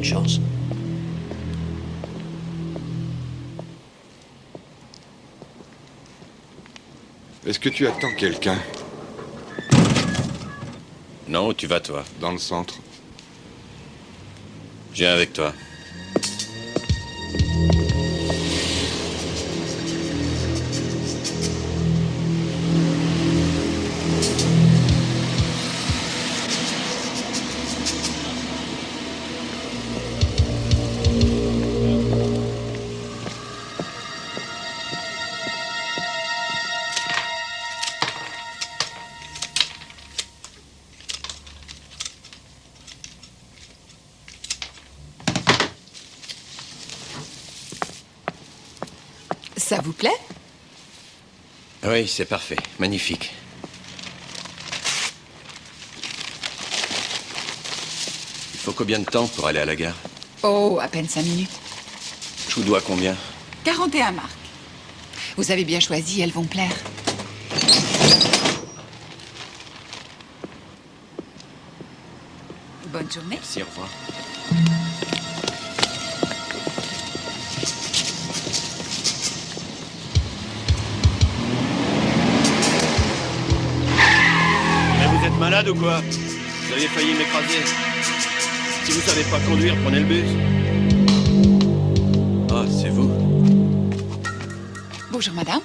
chance. Est-ce que tu attends quelqu'un? Non, où tu vas, toi? Dans le centre. Je viens avec toi. Ça vous plaît? Oui, c'est parfait. Magnifique. Il faut combien de temps pour aller à la gare? Oh, à peine 5 minutes. Je vous dois combien? 41 marques. Vous avez bien choisi, elles vont plaire. Bonne journée. Merci, au revoir. Mais vous êtes malade ou quoi? Vous avez failli m'écraser. Si vous savez pas conduire, prenez le bus. Ah, c'est vous? Bonjour, madame.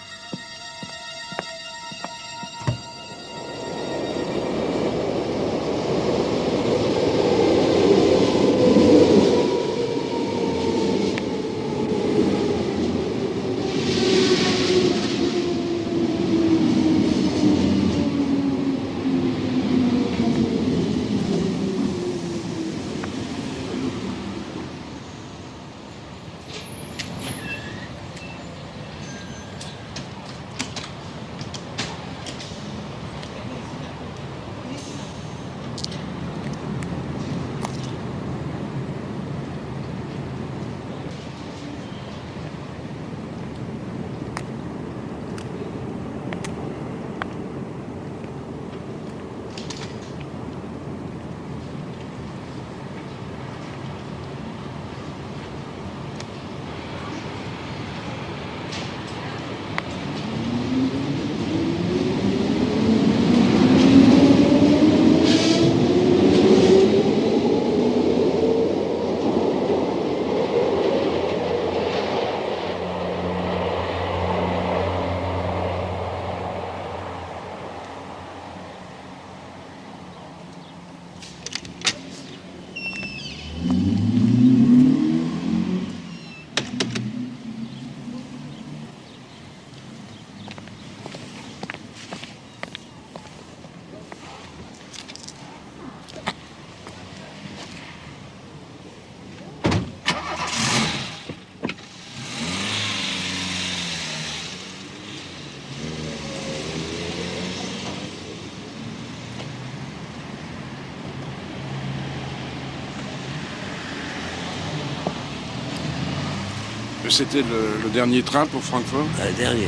C'était le dernier train pour Francfort? Le dernier,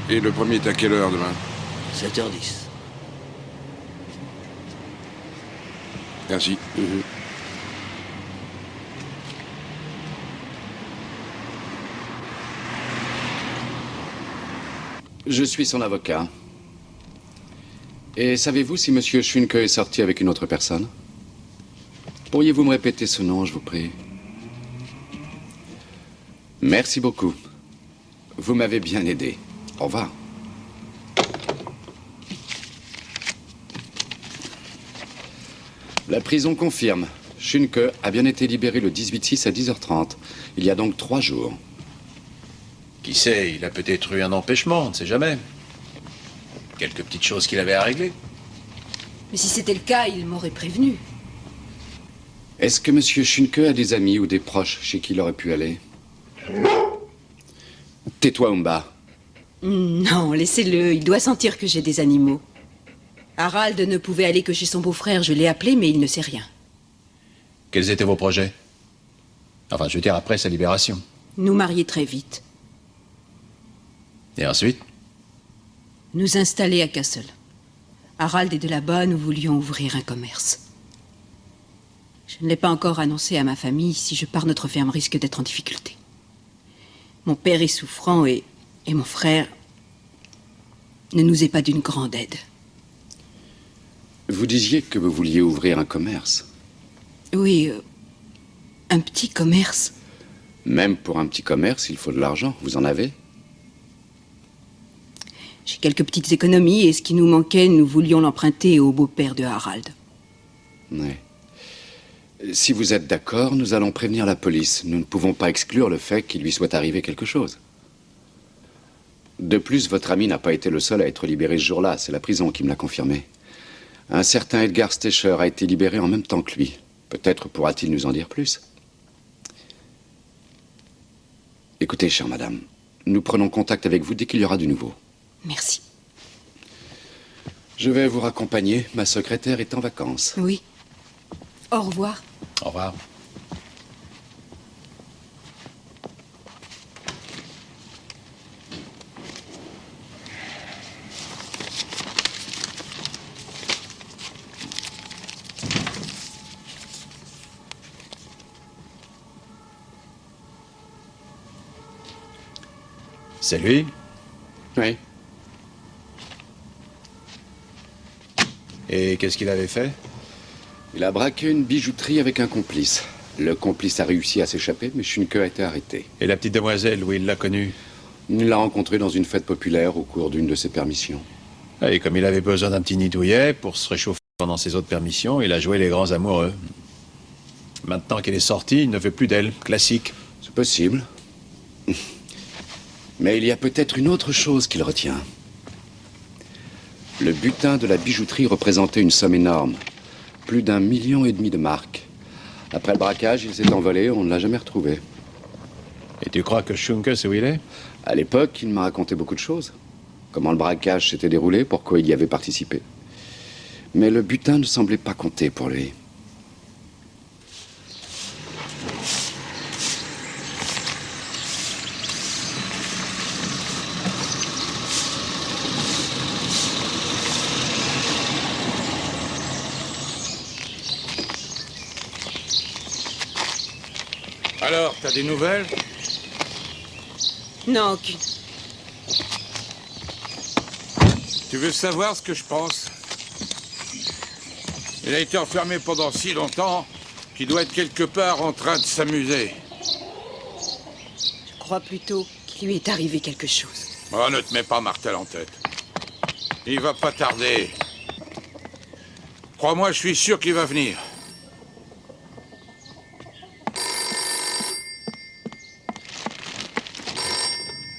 Et le premier est à quelle heure demain? 7h10. Merci. Je suis son avocat. Et savez-vous si Monsieur Schunke est sorti avec une autre personne? Pourriez-vous me répéter ce nom, je vous prie? Merci beaucoup. Vous m'avez bien aidé. Au revoir. La prison confirme. Schunke a bien été libéré le 18/6 à 10h30. Il y a donc 3 jours. Qui sait, il a peut-être eu un empêchement, on ne sait jamais. Quelques petites choses qu'il avait à régler. Mais si c'était le cas, il m'aurait prévenu. Est-ce que Monsieur Schunke a des amis ou des proches chez qui il aurait pu aller? Tais-toi, Umba. Non, laissez-le. Il doit sentir que j'ai des animaux. Harald ne pouvait aller que chez son beau-frère. Je l'ai appelé, mais il ne sait rien. Quels étaient vos projets? Enfin, je veux dire, après sa libération. Nous marier très vite. Et ensuite? Nous installer à Kassel. Harald est de là-bas, nous voulions ouvrir un commerce. Je ne l'ai pas encore annoncé à ma famille. Si je pars, notre ferme risque d'être en difficulté. Mon père est souffrant et mon frère ne nous est pas d'une grande aide. Vous disiez que vous vouliez ouvrir un commerce. Oui, un petit commerce. Même pour un petit commerce, il faut de l'argent. Vous en avez? J'ai quelques petites économies et ce qui nous manquait, nous voulions l'emprunter au beau-père de Harald. Oui. Si vous êtes d'accord, nous allons prévenir la police. Nous ne pouvons pas exclure le fait qu'il lui soit arrivé quelque chose. De plus, votre ami n'a pas été le seul à être libéré ce jour-là. C'est la prison qui me l'a confirmé. Un certain Edgar Stecher a été libéré en même temps que lui. Peut-être pourra-t-il nous en dire plus. Écoutez, chère madame, nous prenons contact avec vous dès qu'il y aura du nouveau. Merci. Je vais vous raccompagner. Ma secrétaire est en vacances. Oui. Au revoir. Au revoir. C'est lui? Oui. Et qu'est-ce qu'il avait fait? Il a braqué une bijouterie avec un complice. Le complice a réussi à s'échapper, mais Schunke a été arrêté. Et la petite demoiselle, où il l'a connue? Il l'a rencontrée dans une fête populaire au cours d'une de ses permissions. Et comme il avait besoin d'un petit nid douillet pour se réchauffer pendant ses autres permissions, il a joué les grands amoureux. Maintenant qu'elle est sortie, il ne veut plus d'elle. Classique. C'est possible. Mais il y a peut-être une autre chose qui le retient. Le butin de la bijouterie représentait une somme énorme. Plus d'1,5 million de marks. Après le braquage, il s'est envolé, on ne l'a jamais retrouvé. Et tu crois que Schunke, c'est où il est? À l'époque, il m'a raconté beaucoup de choses. Comment le braquage s'était déroulé, pourquoi il y avait participé. Mais le butin ne semblait pas compter pour lui. Alors, t'as des nouvelles? Non, aucune. Tu veux savoir ce que je pense? Il a été enfermé pendant si longtemps qu'il doit être quelque part en train de s'amuser. Je crois plutôt qu'il lui est arrivé quelque chose. Oh, ne te mets pas Martel en tête. Il va pas tarder. Crois-moi, je suis sûr qu'il va venir.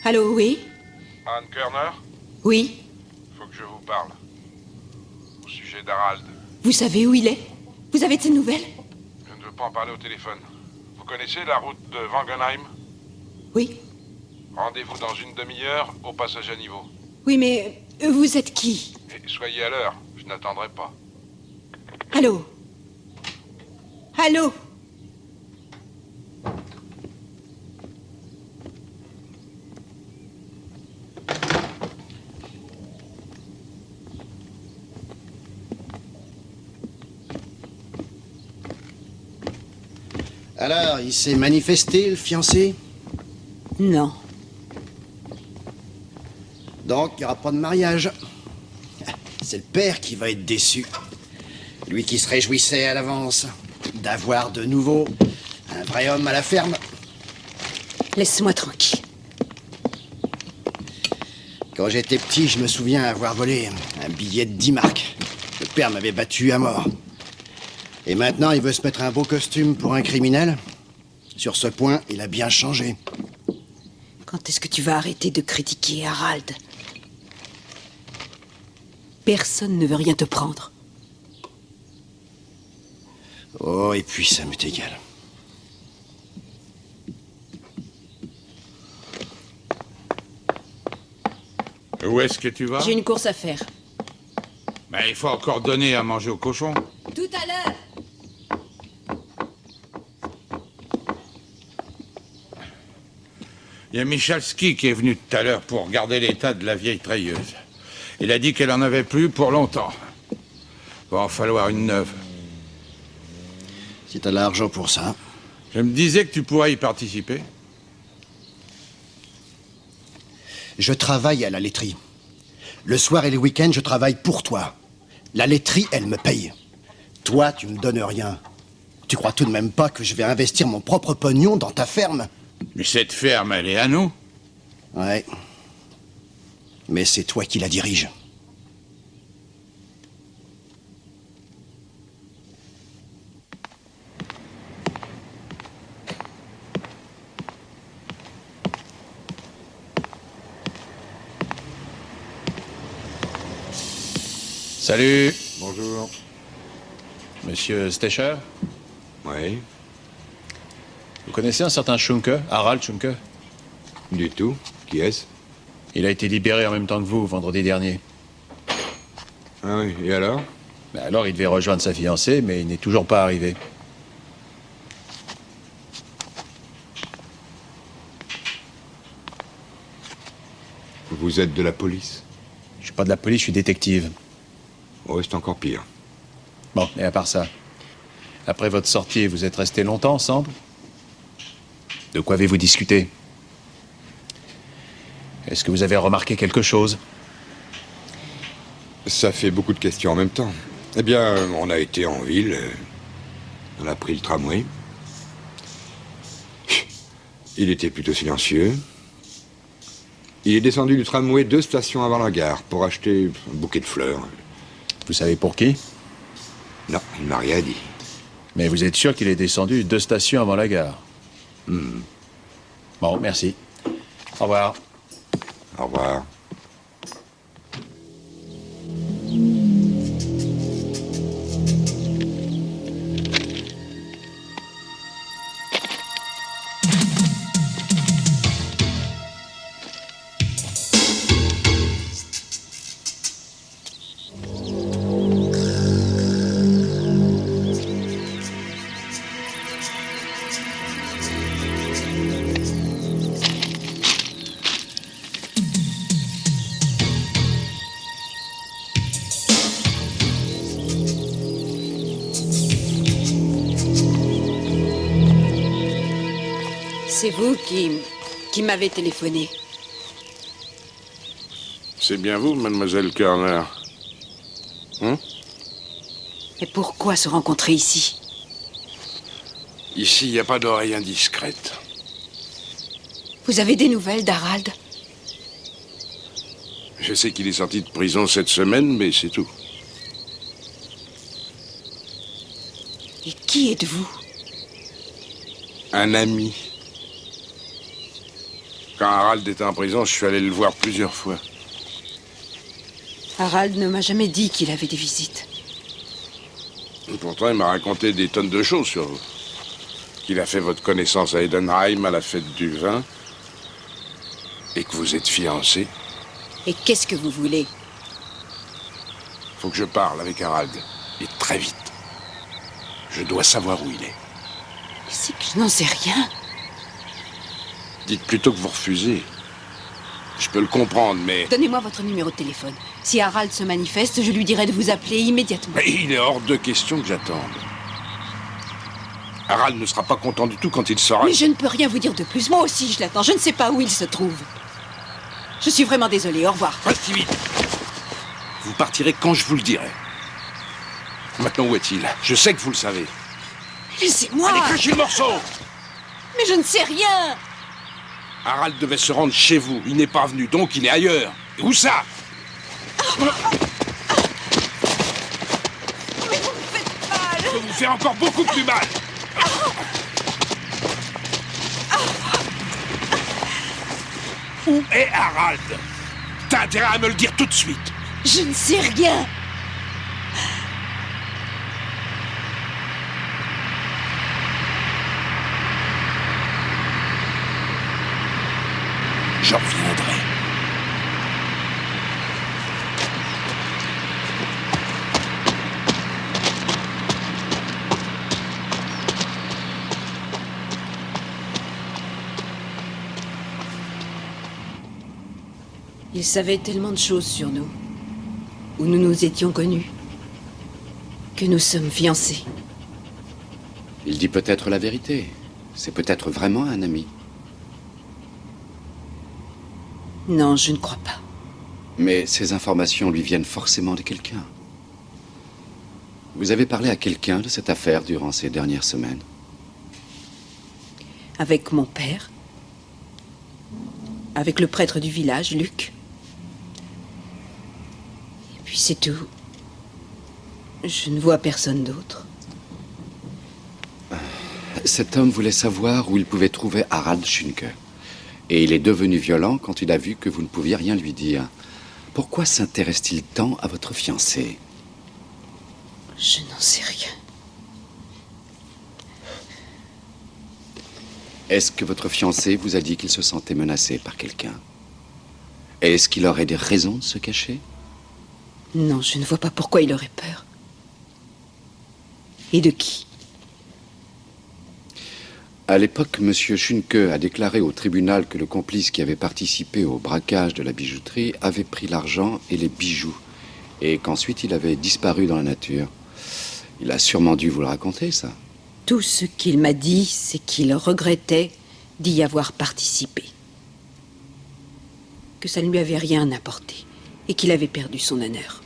Allô, oui? Anne Kerner, Oui? faut que je vous parle. Au sujet d'Harald. Vous savez où il est? Vous avez de ses nouvelles? Je ne veux pas en parler au téléphone. Vous connaissez la route de Wangenheim? Oui? Rendez-vous dans une demi-heure au passage à niveau. Oui, mais vous êtes qui? Et soyez à l'heure, je n'attendrai pas. Allô? Allô? Alors, il s'est manifesté, le fiancé? Non. Donc, il n'y aura pas de mariage. C'est le père qui va être déçu. Lui qui se réjouissait à l'avance d'avoir de nouveau un vrai homme à la ferme. Laisse-moi tranquille. Quand j'étais petit, je me souviens avoir volé un billet de 10 marks. Le père m'avait battu à mort. Et maintenant, il veut se mettre un beau costume pour un criminel. Sur ce point, il a bien changé. Quand est-ce que tu vas arrêter de critiquer Harald? Personne ne veut rien te prendre. Oh, et puis ça m'est égal. Où est-ce que tu vas? J'ai une course à faire. Mais il faut encore donner à manger aux cochons. Tout à l'heure. Il y a Michalski qui est venu tout à l'heure pour regarder l'état de la vieille treilleuse. Il a dit qu'elle en avait plus pour longtemps. Va en falloir une neuve. Si t'as l'argent pour ça. Je me disais que tu pourrais y participer. Je travaille à la laiterie. Le soir et les week-ends, je travaille pour toi. La laiterie, elle me paye. Toi, tu me donnes rien. Tu crois tout de même pas que je vais investir mon propre pognon dans ta ferme? Mais cette ferme, elle est à nous. Ouais. Mais c'est toi qui la dirige. Salut, Bonjour. monsieur Stecher. Oui, Vous connaissez un certain Schunke, Harald Schunke? du tout. Qui est-ce? Il a été libéré en même temps que vous, vendredi dernier. Ah oui, et alors? Ben alors, il devait rejoindre sa fiancée, mais il n'est toujours pas arrivé. Vous êtes de la police? Je suis pas de la police, je suis détective. Oh, c'est encore pire. Bon, et à part ça, après votre sortie, vous êtes restés longtemps ensemble? De quoi avez-vous discuté? Est-ce que vous avez remarqué quelque chose? Ça fait beaucoup de questions en même temps. Eh bien, on a été en ville, on a pris le tramway. Il était plutôt silencieux. Il est descendu du tramway 2 stations avant la gare pour acheter un bouquet de fleurs. Vous savez pour qui? Non, il m'a rien dit. Mais vous êtes sûr qu'il est descendu 2 stations avant la gare? Bon, merci. Au revoir. Au revoir. C'est vous qui m'avez téléphoné. C'est bien vous, mademoiselle Körner. Et pourquoi se rencontrer ici? Ici, il n'y a pas d'oreille indiscrète. Vous avez des nouvelles d'Harald? Je sais qu'il est sorti de prison cette semaine, mais c'est tout. Et qui êtes-vous? Un ami. Quand Harald était en prison, je suis allé le voir plusieurs fois. Harald ne m'a jamais dit qu'il avait des visites. Et pourtant, il m'a raconté des tonnes de choses sur vous. Qu'il a fait votre connaissance à Edenheim à la fête du vin. Et que vous êtes fiancés. Et qu'est-ce que vous voulez? Faut que je parle avec Harald. Et très vite. Je dois savoir où il est. Mais c'est que je n'en sais rien. Dites plutôt que vous refusez. Je peux le comprendre, mais... Donnez-moi votre numéro de téléphone. Si Harald se manifeste, je lui dirai de vous appeler immédiatement. Mais il est hors de question que j'attende. Harald ne sera pas content du tout quand il saura... Mais je ne peux rien vous dire de plus. Moi aussi, je l'attends. Je ne sais pas où il se trouve. Je suis vraiment désolée. Au revoir. Pas si vite. Vous partirez quand je vous le dirai. Maintenant, où est-il? Je sais que vous le savez. Laissez-moi. Allez, cachez le morceau! Mais je ne sais rien. Harald devait se rendre chez vous. Il n'est pas venu, donc il est ailleurs. Et où ça? Mais vous me faites mal. Je peux vous faire encore beaucoup plus mal. Où est Harald? T'as intérêt à me le dire tout de suite. Je ne sais rien. Je reviendrai. Il savait tellement de choses sur nous, où nous nous étions connus, que nous sommes fiancés. Il dit peut-être la vérité. C'est peut-être vraiment un ami. Non, je ne crois pas. Mais ces informations lui viennent forcément de quelqu'un. Vous avez parlé à quelqu'un de cette affaire durant ces dernières semaines? Avec mon père. Avec le prêtre du village, Luc. Et puis c'est tout. Je ne vois personne d'autre. Cet homme voulait savoir où il pouvait trouver Harald Schunke. Et il est devenu violent quand il a vu que vous ne pouviez rien lui dire. Pourquoi s'intéresse-t-il tant à votre fiancé? Je n'en sais rien. Est-ce que votre fiancé vous a dit qu'il se sentait menacé par quelqu'un? Est-ce qu'il aurait des raisons de se cacher? Non, je ne vois pas pourquoi il aurait peur. Et de qui? À l'époque, M. Schunke a déclaré au tribunal que le complice qui avait participé au braquage de la bijouterie avait pris l'argent et les bijoux, et qu'ensuite il avait disparu dans la nature. Il a sûrement dû vous le raconter, ça. Tout ce qu'il m'a dit, c'est qu'il regrettait d'y avoir participé. Que ça ne lui avait rien apporté, et qu'il avait perdu son honneur.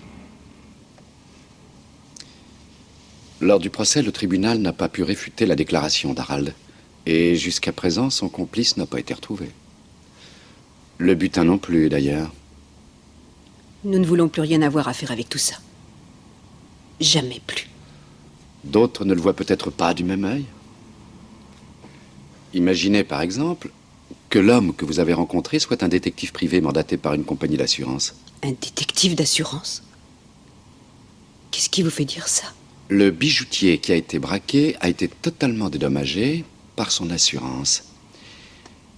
Lors du procès, le tribunal n'a pas pu réfuter la déclaration d'Harald. Et jusqu'à présent, son complice n'a pas été retrouvé. Le butin non plus, d'ailleurs. Nous ne voulons plus rien avoir à faire avec tout ça. Jamais plus. D'autres ne le voient peut-être pas du même œil. Imaginez, par exemple, que l'homme que vous avez rencontré soit un détective privé mandaté par une compagnie d'assurance. Un détective d'assurance? Qu'est-ce qui vous fait dire ça? Le bijoutier qui a été braqué a été totalement dédommagé par son assurance.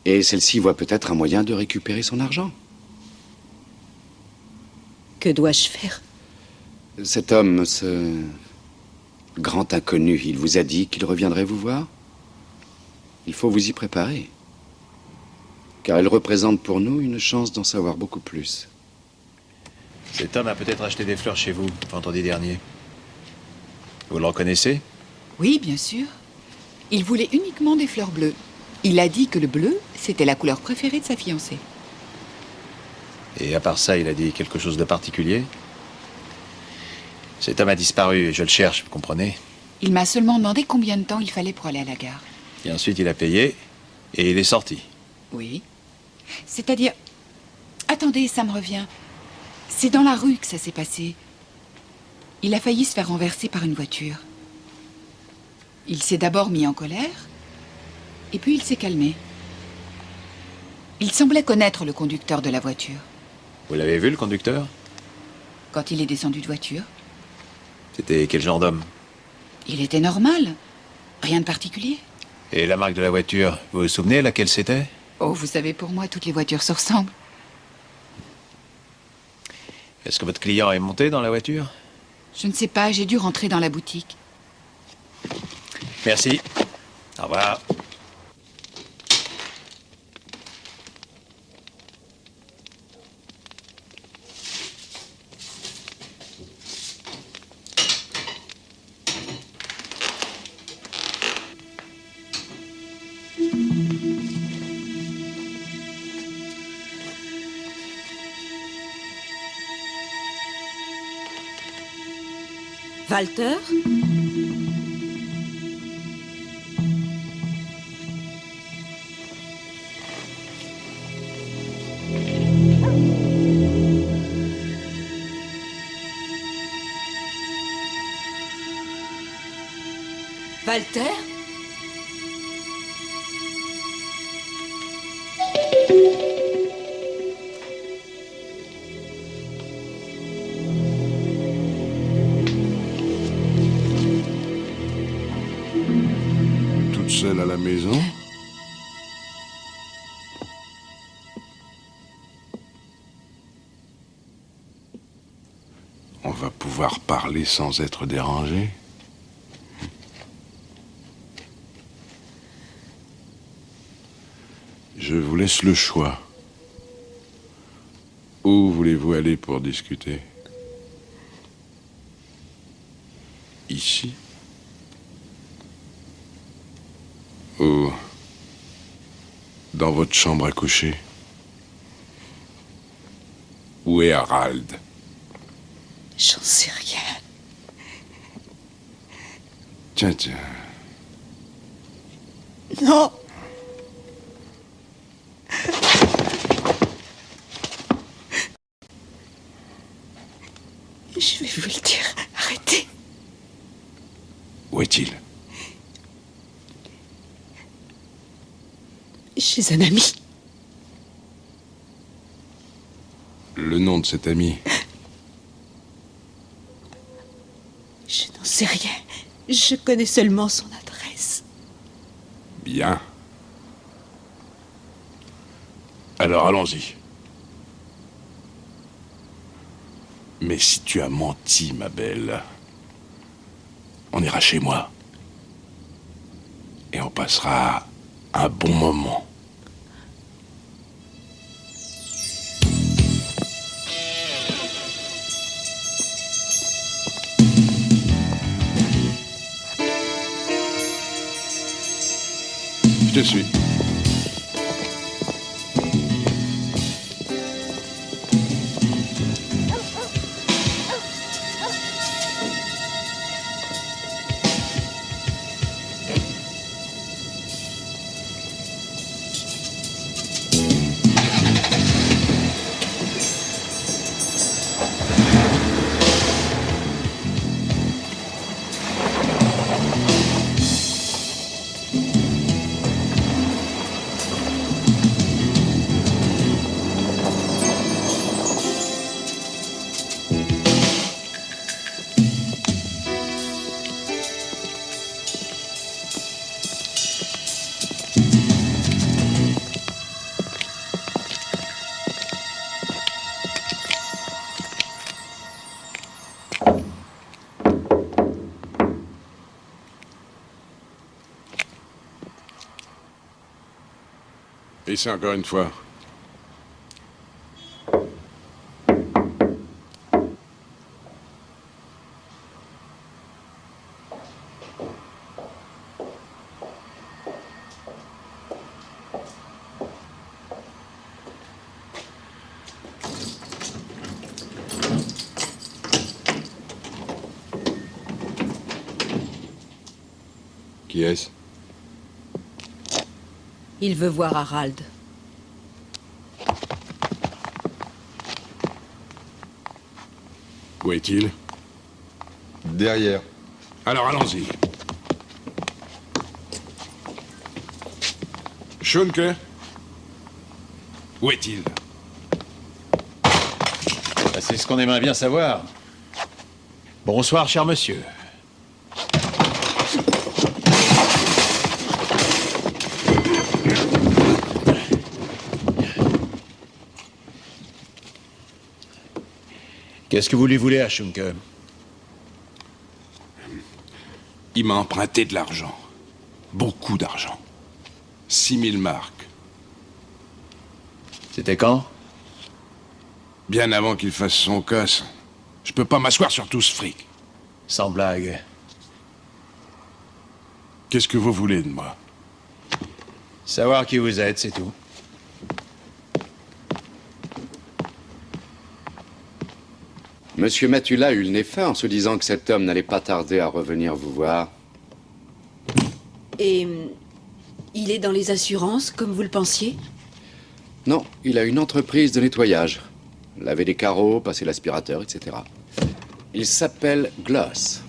Et celle-ci voit peut-être un moyen de récupérer son argent. Que dois-je faire? Cet homme, ce grand inconnu, il vous a dit qu'il reviendrait vous voir? Il faut vous y préparer. Car il représente pour nous une chance d'en savoir beaucoup plus. Cet homme a peut-être acheté des fleurs chez vous, vendredi dernier. Vous le reconnaissez? Oui, bien sûr. Il voulait uniquement des fleurs bleues. Il a dit que le bleu, c'était la couleur préférée de sa fiancée. Et à part ça, il a dit quelque chose de particulier? Cet homme a disparu et je le cherche, vous comprenez? Il m'a seulement demandé combien de temps il fallait pour aller à la gare. Et ensuite, il a payé et il est sorti. Oui. C'est-à-dire... Attendez, ça me revient. C'est dans la rue que ça s'est passé. Il a failli se faire renverser par une voiture. Il s'est d'abord mis en colère, et puis il s'est calmé. Il semblait connaître le conducteur de la voiture. Vous l'avez vu, le conducteur? Quand il est descendu de voiture, C'était quel genre d'homme? il était normal. Rien de particulier. Et la marque de la voiture, vous vous souvenez laquelle c'était? Oh, vous savez, pour moi, toutes les voitures se ressemblent. Est-ce que votre client est monté dans la voiture? Je ne sais pas, j'ai dû rentrer dans la boutique. Merci. Au revoir. Walter? Walter? Toute seule à la maison? On va pouvoir parler sans être dérangé? Je vous laisse le choix. Où voulez-vous aller pour discuter? Ici? Ou dans votre chambre à coucher? Où est Harald? J'en sais rien. Tiens, tiens. Non. Je vais vous le dire. Arrêtez. Où est-il? Chez un ami. Le nom de cet ami? Je n'en sais rien. Je connais seulement son adresse. Bien. Alors allons-y. Mais si tu as menti, ma belle, on ira chez moi. Et on passera un bon moment. Je te suis. Ici encore une fois. Qui est-ce? Il veut voir Harald. Où est-il? Derrière. Alors allons-y. Schunke? Où est-il? C'est ce qu'on aimerait bien savoir. Bonsoir, cher monsieur. Qu'est-ce que vous lui voulez à Schunke? Il m'a emprunté de l'argent. Beaucoup d'argent. 6000 marks. C'était quand? Bien avant qu'il fasse son casse. Je peux pas m'asseoir sur tout ce fric. Sans blague. Qu'est-ce que vous voulez de moi? Savoir qui vous êtes, c'est tout. Monsieur Matula eut le nez fin en se disant que cet homme n'allait pas tarder à revenir vous voir. Et il est dans les assurances, comme vous le pensiez? Non, il a une entreprise de nettoyage. Laver des carreaux, passer l'aspirateur, etc. Il s'appelle Gloss.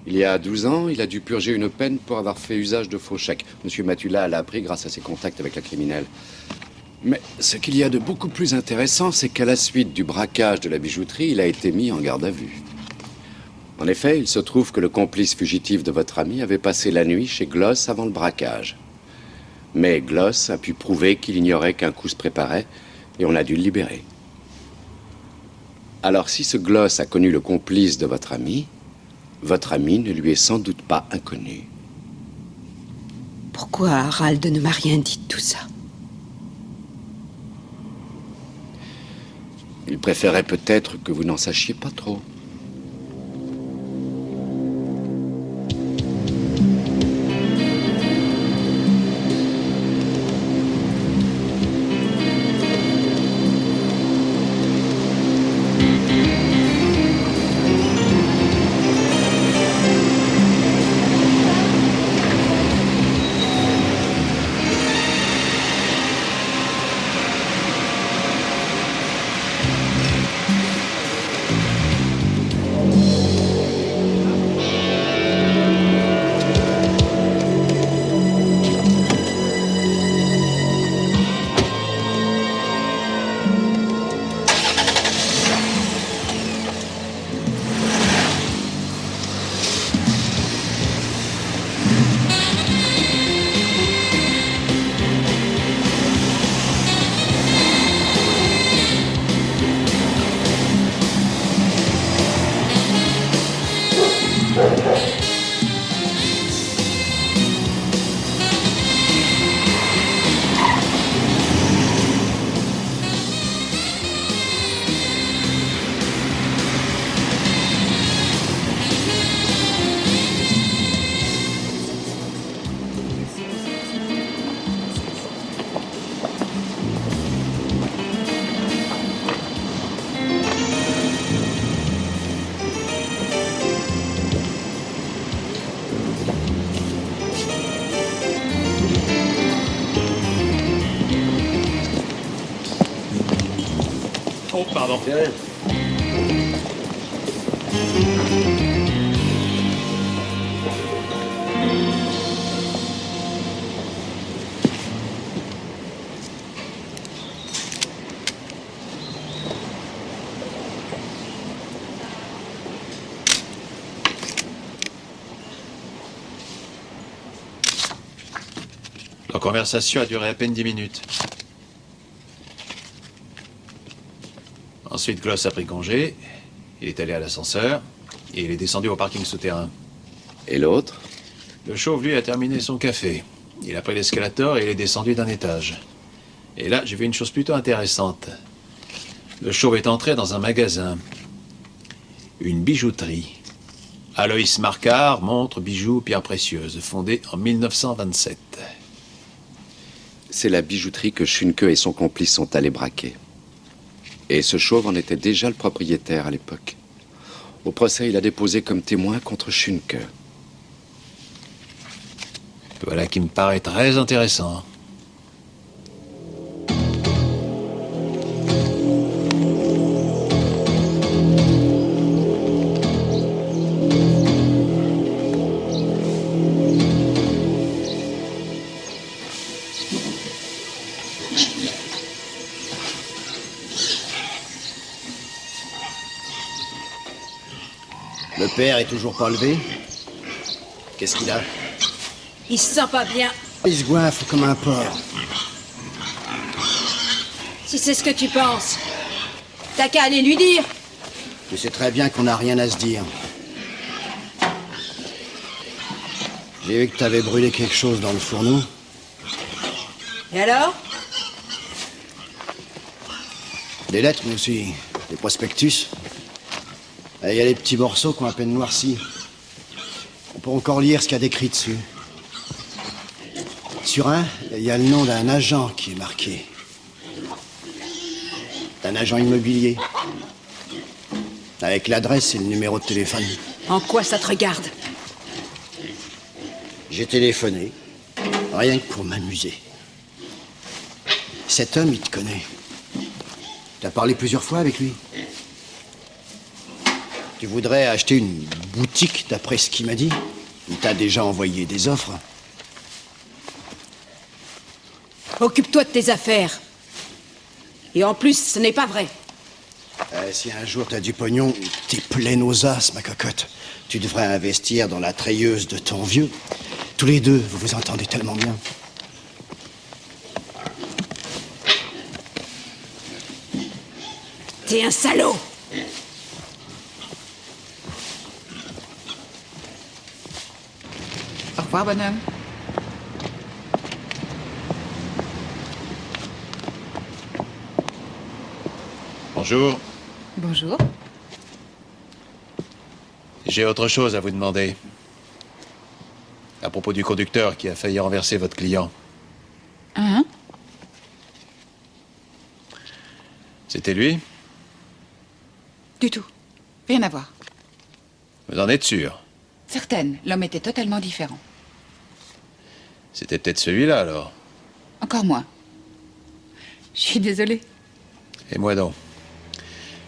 Il y a 12 ans, il a dû purger une peine pour avoir fait usage de faux chèques. Monsieur Matula l'a appris grâce à ses contacts avec la criminelle. Mais ce qu'il y a de beaucoup plus intéressant, c'est qu'à la suite du braquage de la bijouterie, il a été mis en garde à vue. En effet, il se trouve que le complice fugitif de votre ami avait passé la nuit chez Gloss avant le braquage. Mais Gloss a pu prouver qu'il ignorait qu'un coup se préparait et on a dû le libérer. Alors si ce Gloss a connu le complice de votre ami ne lui est sans doute pas inconnu. Pourquoi Harald ne m'a rien dit de tout ça? Il préférait peut-être que vous n'en sachiez pas trop. Pardon. La conversation a duré à peine 10 minutes. Ensuite, Gloss a pris congé. Il est allé à l'ascenseur. Et il est descendu au parking souterrain. Et l'autre? Le chauve, lui, a terminé son café. Il a pris l'escalator et il est descendu d'un étage. Et là, j'ai vu une chose plutôt intéressante. Le chauve est entré dans un magasin. Une bijouterie. Aloïs Marcard, montres, bijoux, pierres précieuses, fondée en 1927. C'est la bijouterie que Schunke et son complice sont allés braquer. Et ce chauve en était déjà le propriétaire à l'époque. Au procès, il a déposé comme témoin contre Schunke. Voilà qui me paraît très intéressant. Le père est toujours pas levé? Qu'est-ce qu'il a? Il se sent pas bien. Il se goinfre comme un porc. Si c'est ce que tu penses, t'as qu'à aller lui dire. Tu sais très bien qu'on n'a rien à se dire. J'ai vu que t'avais brûlé quelque chose dans le fourneau. Et alors? Des lettres, mais aussi des prospectus. Et il y a les petits morceaux qui ont à peine noirci. On peut encore lire ce qu'il y a d'écrit dessus. Sur un, il y a le nom d'un agent qui est marqué. D'un agent immobilier. Avec l'adresse et le numéro de téléphone. En quoi ça te regarde? J'ai téléphoné, rien que pour m'amuser. Cet homme, il te connaît. T'as parlé plusieurs fois avec lui. Tu voudrais acheter une boutique, d'après ce qu'il m'a dit? Il t'a déjà envoyé des offres? Occupe-toi de tes affaires. Et en plus, ce n'est pas vrai. Si un jour t'as du pognon, t'es pleine aux as, ma cocotte. Tu devrais investir dans la treilleuse de ton vieux. Tous les deux, vous vous entendez tellement bien. T'es un salaud. Au revoir, bonhomme. Bonjour. Bonjour. J'ai autre chose à vous demander. À propos du conducteur qui a failli renverser votre client. Hein? C'était lui? Du tout. Rien à voir. Vous en êtes sûr? Certaine, l'homme était totalement différent. C'était peut-être celui-là, alors. Encore moins. Je suis désolée. Et moi donc.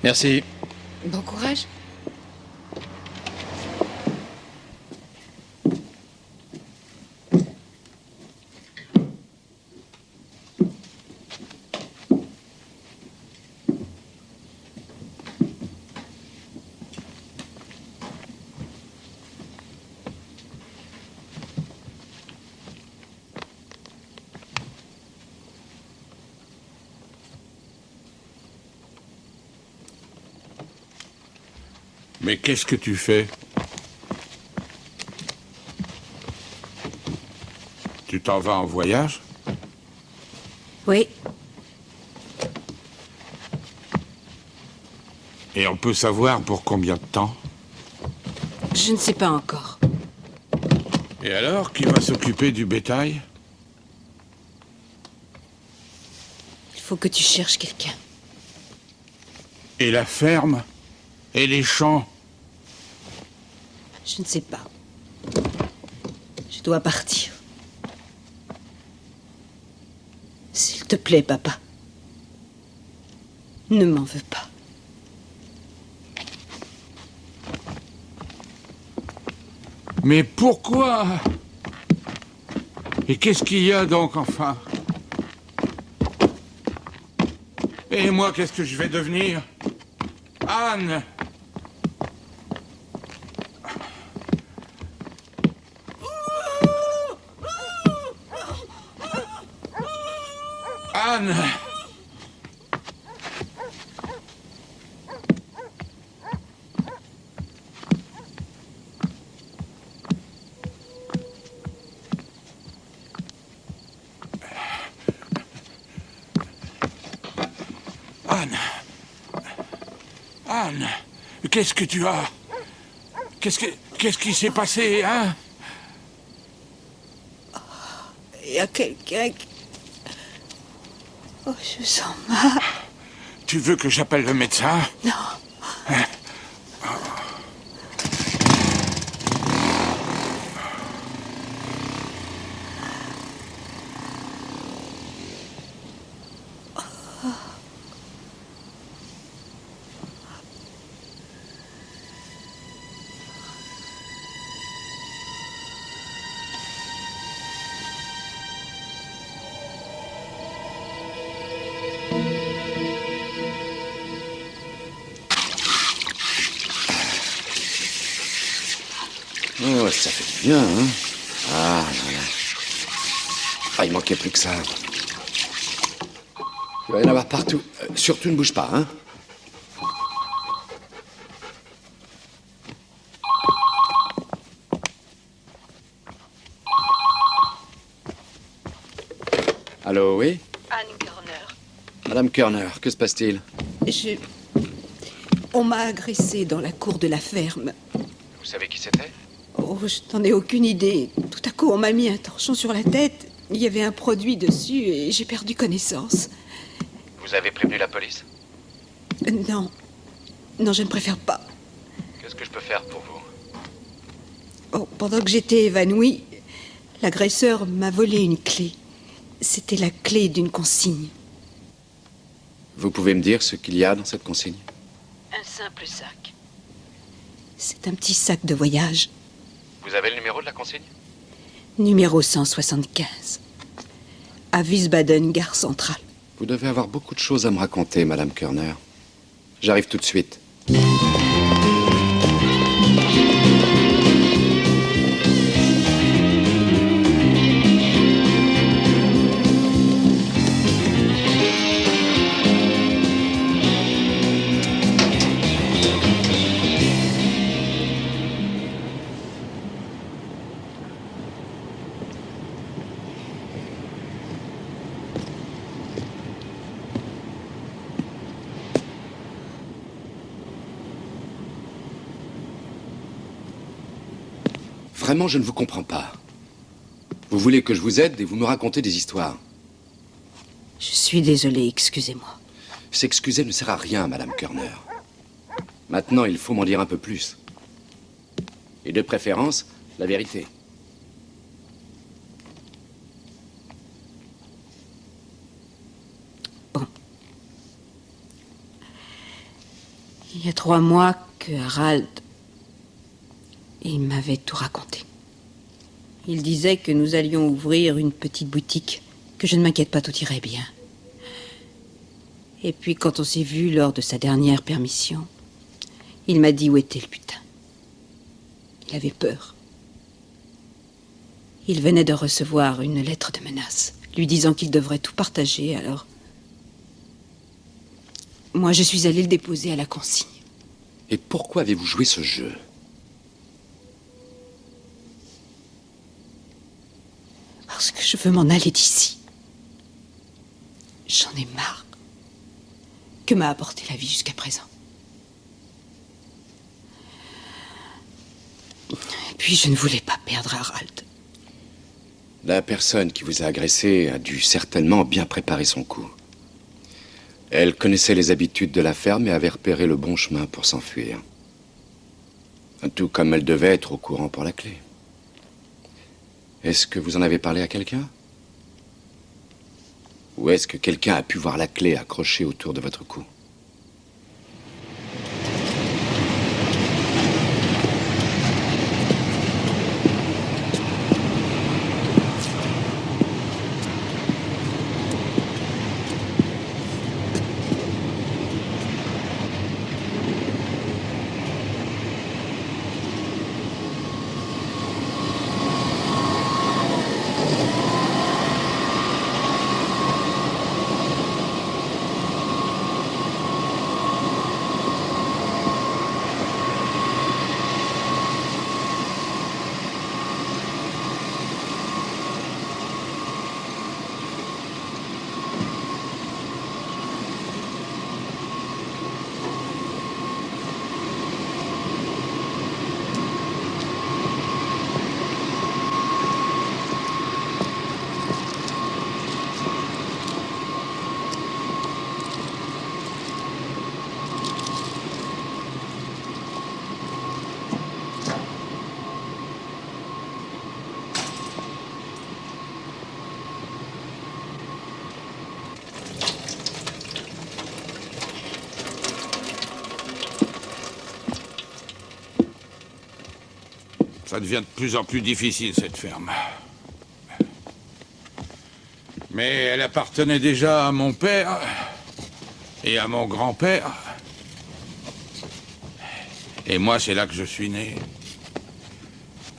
Merci. Bon courage. Mais qu'est-ce que tu fais? Tu t'en vas en voyage? Oui. Et on peut savoir pour combien de temps? Je ne sais pas encore. Et alors, qui va s'occuper du bétail? Il faut que tu cherches quelqu'un. Et la ferme? Et les champs? Je ne sais pas. Je dois partir. S'il te plaît, papa. Ne m'en veux pas. Mais pourquoi? Et qu'est-ce qu'il y a donc, enfin? Et moi, qu'est-ce que je vais devenir? Anne! Anne! Anne! Anne! Qu'est-ce que tu as? Qu'est-ce qui s'est passé, hein? Il y a quelqu'un qui... Oh, je sens mal. Tu veux que j'appelle le médecin? Non. Hein? Oh, ça fait du bien, hein? Ah, là, là. Ah, il manquait plus que ça. Il va y en avoir partout. Surtout ne bouge pas, hein? Allô, oui? Anne Kerner. Madame Kerner, que se passe-t-il? On m'a agressée dans la cour de la ferme. Vous savez qui c'était? Oh, je n'en ai aucune idée. Tout à coup, on m'a mis un torchon sur la tête. Il y avait un produit dessus et j'ai perdu connaissance. Vous avez prévenu la police? Non. Non, je ne préfère pas. Qu'est-ce que je peux faire pour vous? Oh, pendant que j'étais évanouie, l'agresseur m'a volé une clé. C'était la clé d'une consigne. Vous pouvez me dire ce qu'il y a dans cette consigne? Un simple sac. C'est un petit sac de voyage. Vous avez le numéro de la consigne? Numéro 175. À Wiesbaden, gare centrale. Vous devez avoir beaucoup de choses à me raconter, Madame Kerner. J'arrive tout de suite. Vraiment, je ne vous comprends pas. Vous voulez que je vous aide et vous me racontez des histoires. Je suis désolée, excusez-moi. S'excuser ne sert à rien, Madame Kerner. Maintenant, il faut m'en dire un peu plus. Et de préférence, la vérité. Bon. Il y a 3 mois que Harald... Il m'avait tout raconté. Il disait que nous allions ouvrir une petite boutique, que je ne m'inquiète pas, tout irait bien. Et puis, quand on s'est vu lors de sa dernière permission, il m'a dit où était le butin. Il avait peur. Il venait de recevoir une lettre de menace, lui disant qu'il devrait tout partager, alors... Moi, je suis allée le déposer à la consigne. Et pourquoi avez-vous joué ce jeu? Parce que je veux m'en aller d'ici. J'en ai marre. Que m'a apporté la vie jusqu'à présent. Et puis je ne voulais pas perdre Harald. La personne qui vous a agressé a dû certainement bien préparer son coup. Elle connaissait les habitudes de la ferme et avait repéré le bon chemin pour s'enfuir. Tout comme elle devait être au courant pour la clé. Est-ce que vous en avez parlé à quelqu'un? Ou est-ce que quelqu'un a pu voir la clé accrochée autour de votre cou? Ça devient de plus en plus difficile, cette ferme. Mais elle appartenait déjà à mon père et à mon grand-père. Et moi, c'est là que je suis né.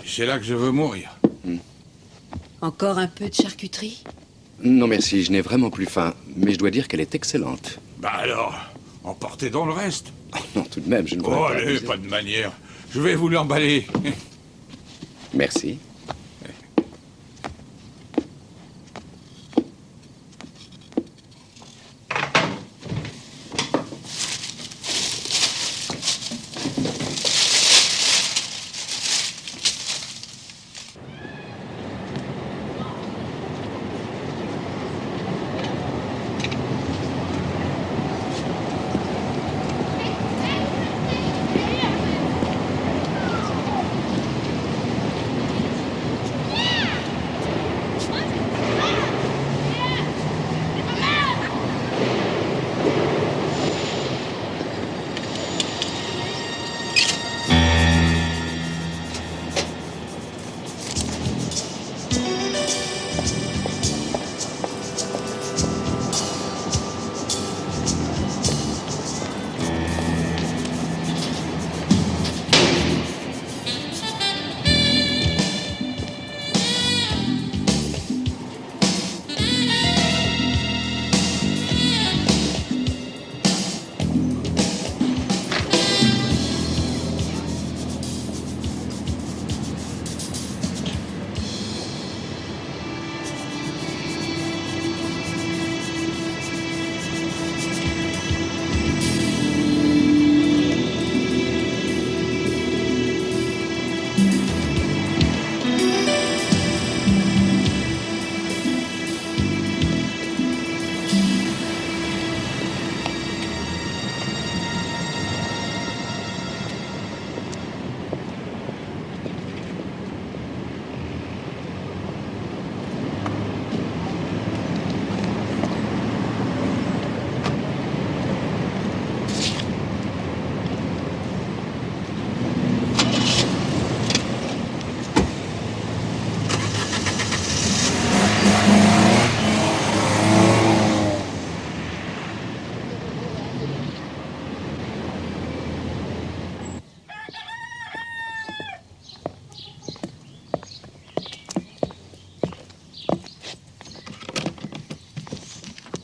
C'est là que je veux mourir. Encore un peu de charcuterie? Non, merci, je n'ai vraiment plus faim. Mais je dois dire qu'elle est excellente. Bah alors, emportez dans le reste. Oh, non, tout de même, je ne Oh, voudrais pas allez, abuser. pas de manière. Je vais vous l'emballer. Merci.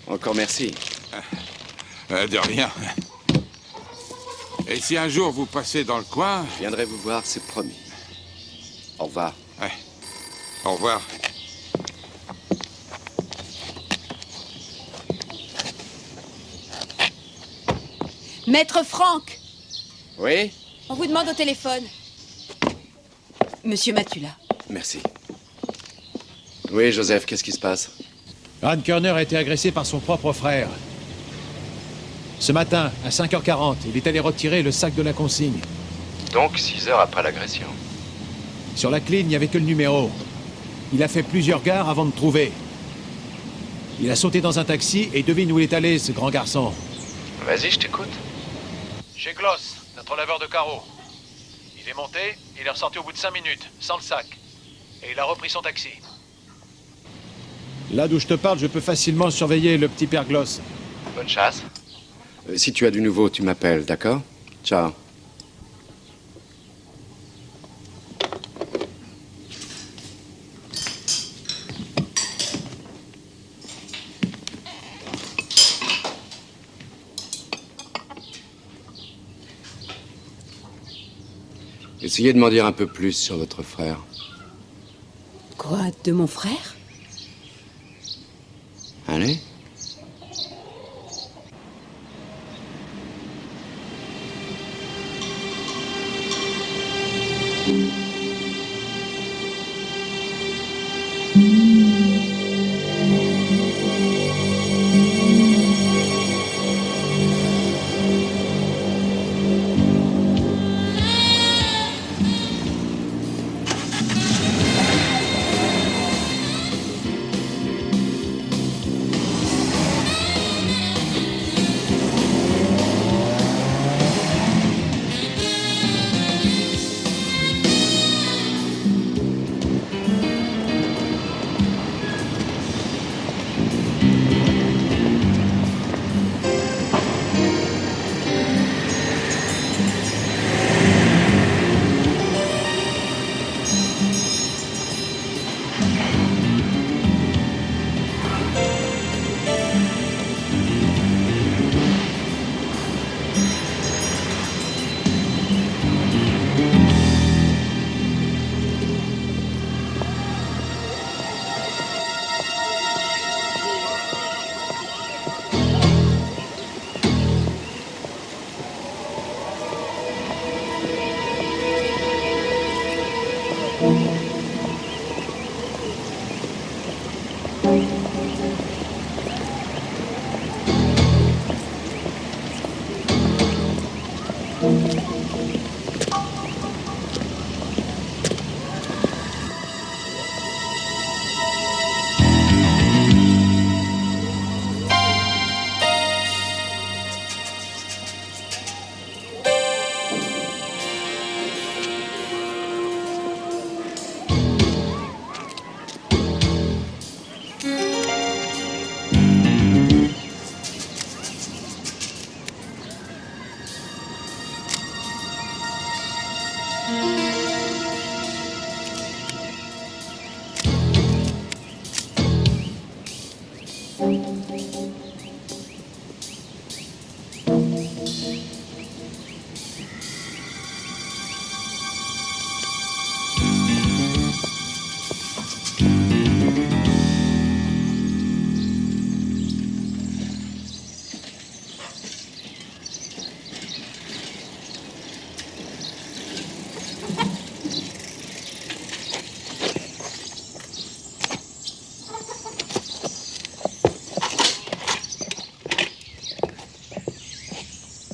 Encore merci. De rien. Et si un jour vous passez dans le coin... Je viendrai vous voir, c'est promis. Au revoir. Ouais. Au revoir. Maître Franck, Oui? on vous demande au téléphone. Monsieur Matula. Merci. Oui, Joseph, qu'est-ce qui se passe? Ran Kerner a été agressé par son propre frère. Ce matin, à 5h40, il est allé retirer le sac de la consigne. Donc 6 heures après l'agression. Sur la clé, il n'y avait que le numéro. Il a fait plusieurs gares avant de trouver. Il a sauté dans un taxi et devine où il est allé, ce grand garçon. Vas-y, je t'écoute. Chez Gloss, notre laveur de carreaux. Il est monté, il est ressorti au bout de 5 minutes, sans le sac. Et il a repris son taxi. Là d'où je te parle, je peux facilement surveiller le petit père Gloss. Bonne chasse. Si tu as du nouveau, tu m'appelles, d'accord? Ciao. Essayez de m'en dire un peu plus sur votre frère. Quoi, de mon frère? Allez.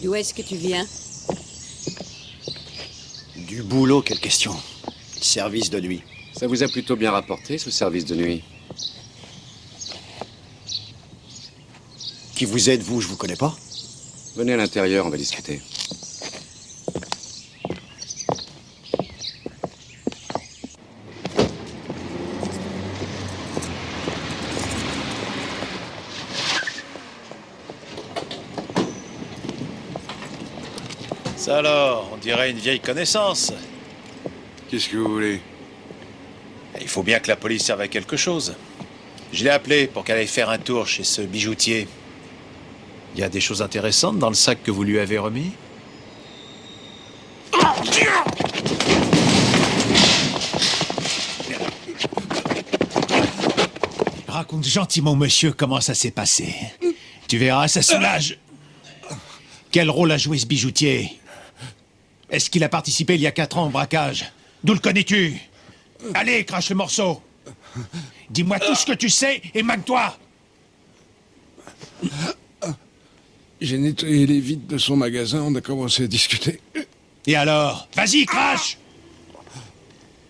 D'où est-ce que tu viens? Du boulot, quelle question. Service de nuit. Ça vous a plutôt bien rapporté, ce service de nuit. Qui vous êtes, vous? Je vous connais pas. Venez à l'intérieur, on va discuter. Ça alors, on dirait une vieille connaissance. Qu'est-ce que vous voulez? Il faut bien que la police serve à quelque chose. Je l'ai appelée pour qu'elle aille faire un tour chez ce bijoutier. Il y a des choses intéressantes dans le sac que vous lui avez remis? Raconte gentiment, monsieur, comment ça s'est passé. Tu verras, ça soulage. Quel rôle a joué ce bijoutier? Est-ce qu'il a participé il y a 4 ans au braquage? D'où le connais-tu? Allez, crache le morceau. Dis-moi tout ce que tu sais et magne-toi. J'ai nettoyé les vitres de son magasin, on a commencé à discuter. Et alors? Vas-y, crache!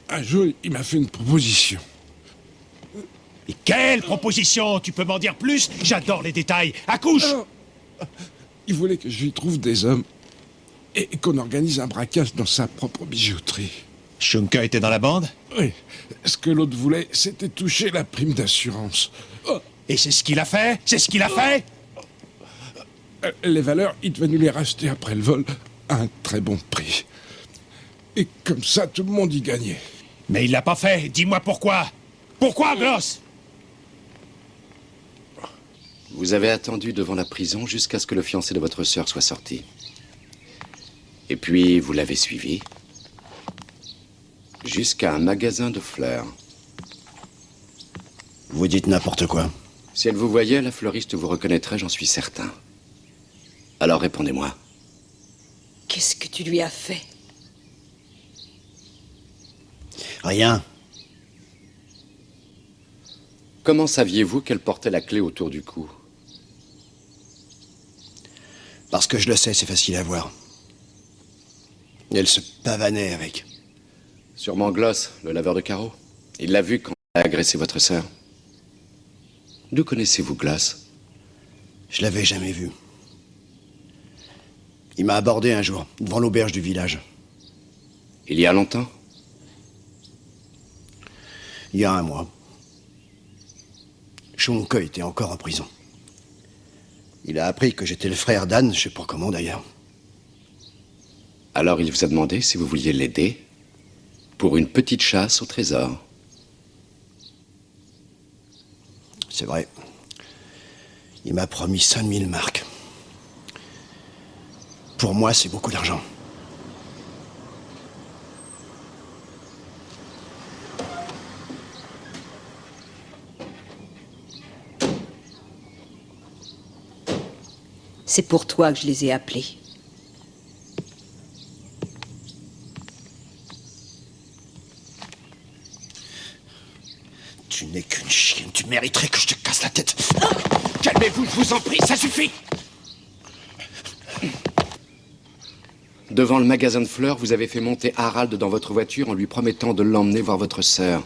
Un jour, il m'a fait une proposition. Et quelle proposition? Tu peux m'en dire plus? J'adore les détails. Accouche! Il voulait que je lui trouve des hommes et qu'on organise un braquage dans sa propre bijouterie. Shunka était dans la bande? Oui. Ce que l'autre voulait, c'était toucher la prime d'assurance. Et c'est ce qu'il a fait? C'est ce qu'il a fait? Les valeurs, il devait nous les racheter après le vol à un très bon prix. Et comme ça, tout le monde y gagnait. Mais il l'a pas fait. Dis-moi pourquoi. Pourquoi, Gloss? Vous avez attendu devant la prison jusqu'à ce que le fiancé de votre sœur soit sorti. Et puis, vous l'avez suivi jusqu'à un magasin de fleurs. Vous dites n'importe quoi. Si elle vous voyait, la fleuriste vous reconnaîtrait, j'en suis certain. Alors répondez-moi. Qu'est-ce que tu lui as fait? Rien. Comment saviez-vous qu'elle portait la clé autour du cou? Parce que je le sais, c'est facile à voir. Et elle se pavanait avec. Sûrement Gloss, le laveur de carreaux. Il l'a vu quand il a agressé votre sœur. D'où connaissez-vous Gloss? Je l'avais jamais vu. Il m'a abordé un jour, devant l'auberge du village. Il y a longtemps? Il y a 1 mois. Shunka était encore en prison. Il a appris que j'étais le frère d'Anne, je sais pas comment d'ailleurs. Alors il vous a demandé si vous vouliez l'aider pour une petite chasse au trésor. C'est vrai. Il m'a promis 5000 marks. Pour moi, c'est beaucoup d'argent. C'est pour toi que je les ai appelés. Tu n'es qu'une chienne. Tu mériterais que je te casse la tête. Calmez-vous, je vous en prie, ça suffit. Devant le magasin de fleurs, vous avez fait monter Harald dans votre voiture en lui promettant de l'emmener voir votre sœur.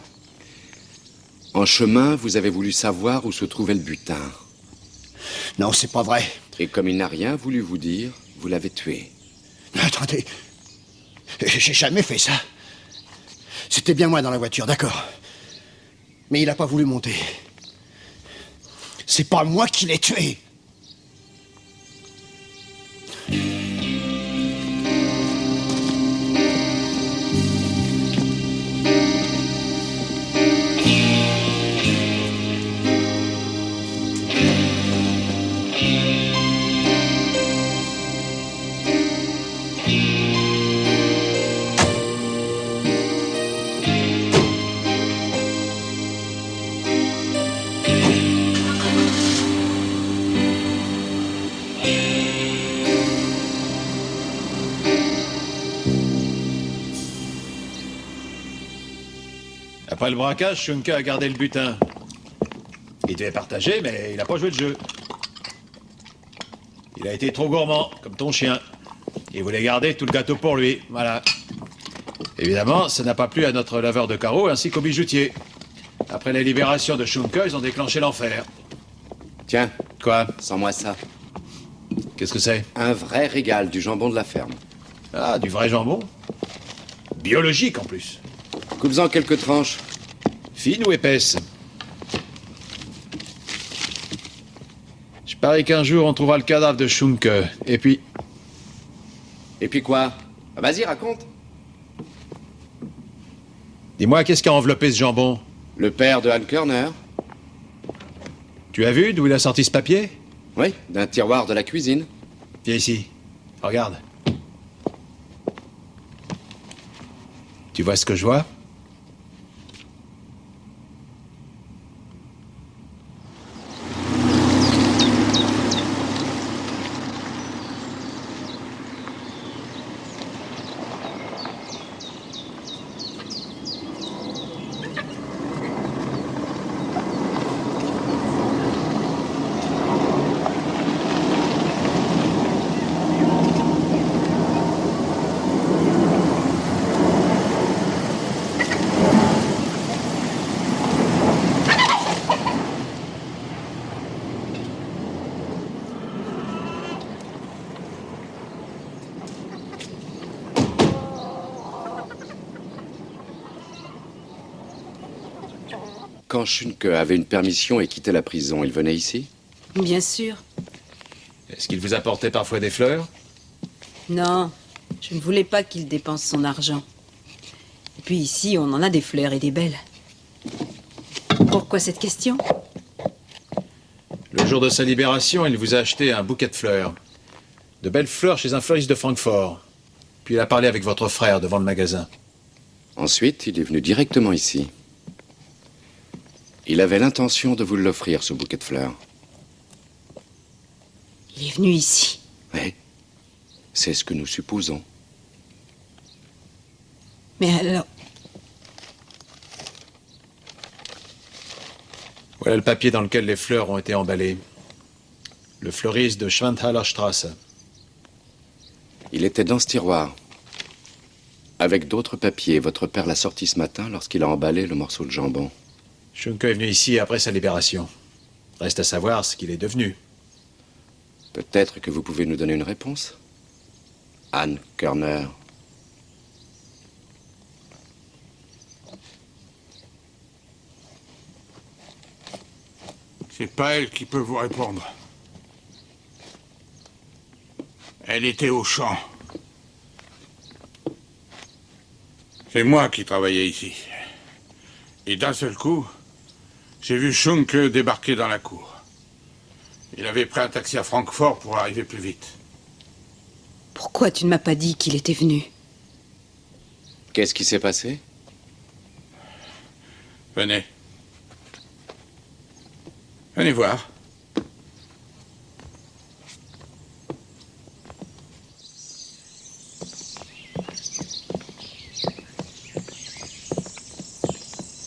En chemin, vous avez voulu savoir où se trouvait le butin. Non, c'est pas vrai. Et comme il n'a rien voulu vous dire, vous l'avez tué. Attendez. J'ai jamais fait ça. C'était bien moi dans la voiture, d'accord. Mais il a pas voulu monter. C'est pas moi qui l'ai tué. Après le braquage, Shunka a gardé le butin. Il devait partager, mais il n'a pas joué le jeu. Il Il a été trop gourmand, comme ton chien. Il voulait garder tout le gâteau pour lui, voilà. Évidemment, ça n'a pas plu à notre laveur de carreaux ainsi qu'au bijoutier. Après la libération de Schunke, ils ont déclenché l'enfer. Tiens. Quoi? Sens-moi ça. Qu'est-ce que c'est? Un vrai régal, du jambon de la ferme. Ah, du vrai jambon? Biologique, en plus. Coupe-en quelques tranches. Fines ou épaisses? Je parie qu'un jour, on trouvera le cadavre de Schunke. Et puis... Et puis quoi? Ah, vas-y, raconte. Dis-moi, qu'est-ce qui a enveloppé ce jambon? Le père de Anne Körner. Tu as vu d'où il a sorti ce papier? Oui, d'un tiroir de la cuisine. Viens ici. Regarde. Tu vois ce que je vois? Quand Schunke avait une permission et quittait la prison, il venait ici? Bien sûr. Est-ce qu'il vous apportait parfois des fleurs? Non, je ne voulais pas qu'il dépense son argent. Et puis ici, on en a des fleurs et des belles. Pourquoi cette question? Le jour de sa libération, il vous a acheté un bouquet de fleurs. De belles fleurs chez un fleuriste de Francfort. Puis il a parlé avec votre frère devant le magasin. Ensuite, il est venu directement ici. Il avait l'intention de vous l'offrir, ce bouquet de fleurs. Il est venu ici. Oui, c'est ce que nous supposons. Mais alors... Voilà le papier dans lequel les fleurs ont été emballées. Le fleuriste de Schwanthalerstrasse. Il était dans ce tiroir. Avec d'autres papiers. Votre père l'a sorti ce matin lorsqu'il a emballé le morceau de jambon. Schunke est venu ici après sa libération. Reste à savoir ce qu'il est devenu. Peut-être que vous pouvez nous donner une réponse? Anne Körner. C'est pas elle qui peut vous répondre. Elle était au champ. C'est moi qui travaillais ici. Et d'un seul coup, j'ai vu Schunke débarquer dans la cour. Il avait pris un taxi à Francfort pour arriver plus vite. Pourquoi tu ne m'as pas dit qu'il était venu? Qu'est-ce qui s'est passé? Venez. Venez voir.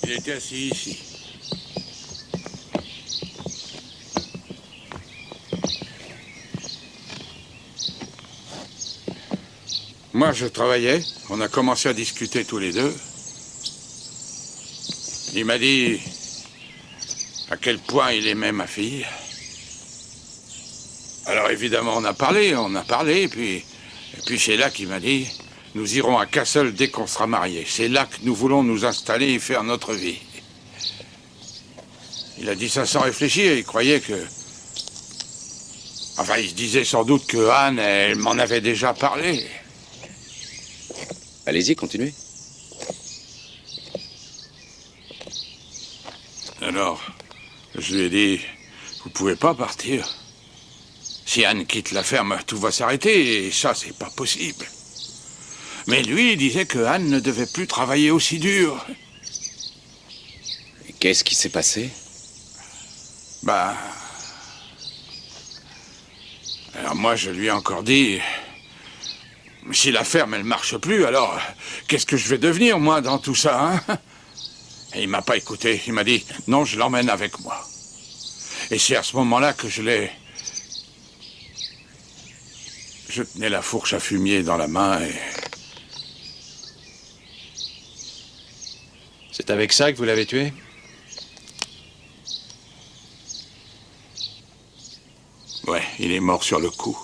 Il était assis ici. Moi, je travaillais. On a commencé à discuter tous les deux. Il m'a dit à quel point il aimait ma fille. Alors évidemment, on a parlé, et puis c'est là qu'il m'a dit, nous irons à Kassel dès qu'on sera mariés. C'est là que nous voulons nous installer et faire notre vie. Il a dit ça sans réfléchir, il croyait que... Enfin, il se disait sans doute que Anne, elle m'en avait déjà parlé. Allez-y, continuez. Alors, je lui ai dit, vous pouvez pas partir. Si Anne quitte la ferme, tout va s'arrêter, et ça, c'est pas possible. Mais lui, il disait que Anne ne devait plus travailler aussi dur. Et qu'est-ce qui s'est passé? Alors moi, je lui ai encore dit, si la ferme, elle marche plus, alors qu'est-ce que je vais devenir, moi, dans tout ça, hein? Et il m'a pas écouté. Il m'a dit, non, je l'emmène avec moi. Et c'est à ce moment-là que je l'ai Je tenais la fourche à fumier dans la main et... C'est avec ça que vous l'avez tué? Ouais, il est mort sur le coup.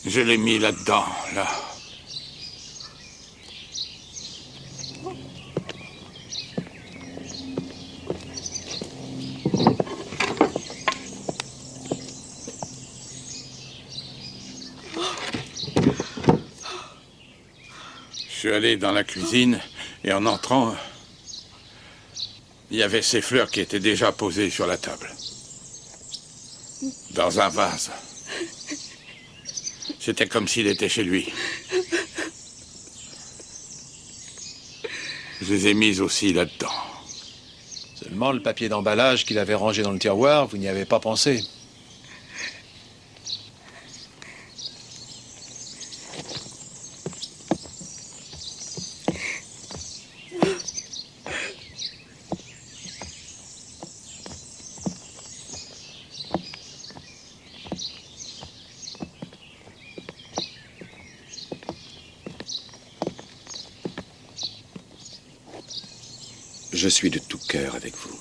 Je l'ai mis là-dedans, là. Je suis allé dans la cuisine et en entrant, il y avait ces fleurs qui étaient déjà posées sur la table. Dans un vase. C'était comme s'il était chez lui. Je les ai mises aussi là-dedans. Seulement, le papier d'emballage qu'il avait rangé dans le tiroir, vous n'y avez pas pensé. Je suis de tout cœur avec vous.